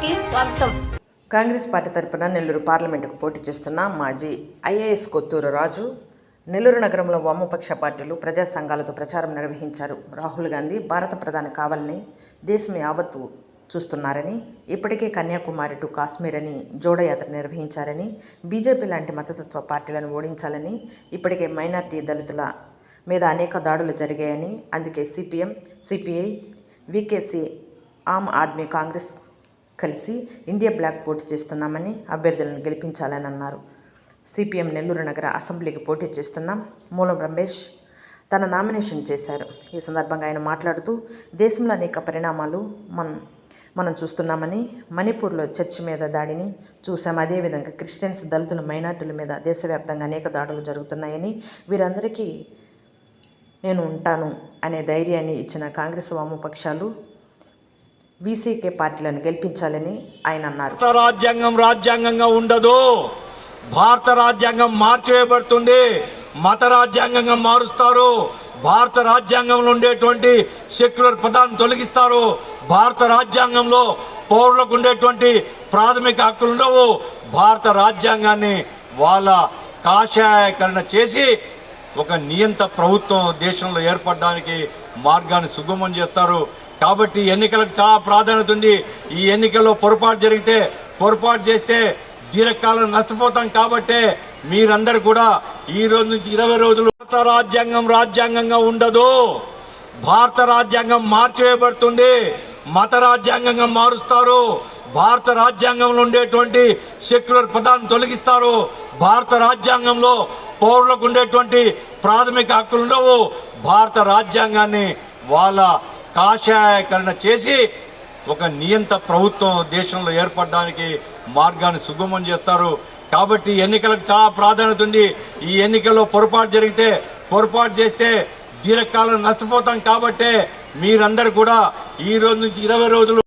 కి స్వాగతం. కాంగ్రెస్ పార్టీ తరపున నెల్లూరు పార్లమెంటుకు పోటీ చేస్తున్న మాజీ ఐఏఎస్ కొత్తూరు రాజు నెల్లూరు నగరంలో వామపక్ష పార్టీలు ప్రజా సంఘాలతో ప్రచారం నిర్వహించారు. రాహుల్ గాంధీ భారత ప్రధాని కావాలని దేశం యావత్తు చూస్తున్నారని, ఇప్పటికే కన్యాకుమారి టు కాశ్మీర్ అని జోడయాత్ర నిర్వహించారని, బీజేపీ లాంటి మతతత్వ పార్టీలను ఓడించాలని, ఇప్పటికే మైనార్టీ దళితుల మీద అనేక దాడులు జరిగాయని, అందుకే సిపిఎం, సిపిఐ, వికేసి, ఆమ్ ఆద్మీ కాంగ్రెస్ కలిసి ఇండియా బ్లాక్ పోటీ చేస్తున్నామని, అభ్యర్థులను గెలిపించాలని అన్నారు. సిపిఎం నెల్లూరు నగర అసెంబ్లీకి పోటీ చేస్తున్న మూలం రమేష్ తన నామినేషన్ చేశారు. ఈ సందర్భంగా ఆయన మాట్లాడుతూ, దేశంలో అనేక పరిణామాలు మనం చూస్తున్నామని, మణిపూర్లో చర్చి మీద దాడిని చూసాం. అదేవిధంగా క్రిస్టియన్స్, దళితులు, మైనార్టీల మీద దేశవ్యాప్తంగా అనేక దాడులు జరుగుతున్నాయని, వీరందరికీ నేను ఉంటాను అనే ధైర్యాన్ని ఇచ్చిన కాంగ్రెస్ వామపక్షాలు వీసీకే పార్టీలను గెలిపించాలని ఆయన అన్నారు. రాజ్యాంగం రాజ్యాంగంగా ఉండదు. భారత రాజ్యాంగం మార్చివేయబడుతుంది. మత రాజ్యాంగంగా మారుస్తారు. భారత రాజ్యాంగంలో ఉండేటువంటి సెక్యులర్ పదాన్ని తొలగిస్తారు. భారత రాజ్యాంగంలో పౌరులకు ఉండేటువంటి ప్రాథమిక హక్కులు ఉండవు. భారత రాజ్యాంగాన్ని వాళ్ళ కాషాయకరణ చేసి ఒక నియంత ప్రభుత్వం దేశంలో ఏర్పడడానికి మార్గాన్ని సుగమం చేస్తారు. కాబట్టి ఎన్నికలకు చాలా ప్రాధాన్యత ఉంది. ఈ ఎన్నికల్లో పొరపాటు చేస్తే దీర్ఘకాలం నష్టపోతాం. కాబట్టి మీరందరూ కూడా ఈ రోజు నుంచి 20 రోజులు భారత రాజ్యాంగం రాజ్యాంగంగా ఉండదు. భారత రాజ్యాంగం మార్చివేయబడుతుంది. మత రాజ్యాంగంగా మారుస్తారు. భారత రాజ్యాంగంలో ఉండేటువంటి సెక్యులర్ పదాన్ని తొలగిస్తారు. భారత రాజ్యాంగంలో పౌరులకు ఉండేటువంటి ప్రాథమిక హక్కులు ఉండవు. భారత రాజ్యాంగాన్ని వాళ్ళ కాషాయకరణ చేసి ఒక నియంత ప్రభుత్వం దేశంలో ఏర్పడడానికి మార్గాన్ని సుగమం చేస్తారు. కాబట్టి ఎన్నికలకు చాలా ప్రాధాన్యత ఉంది. ఈ ఎన్నికల్లో పొరపాటు చేస్తే దీర్ఘకాలం నష్టపోతాం. కాబట్టి మీరందరూ కూడా ఈ రోజు నుంచి 20 రోజులు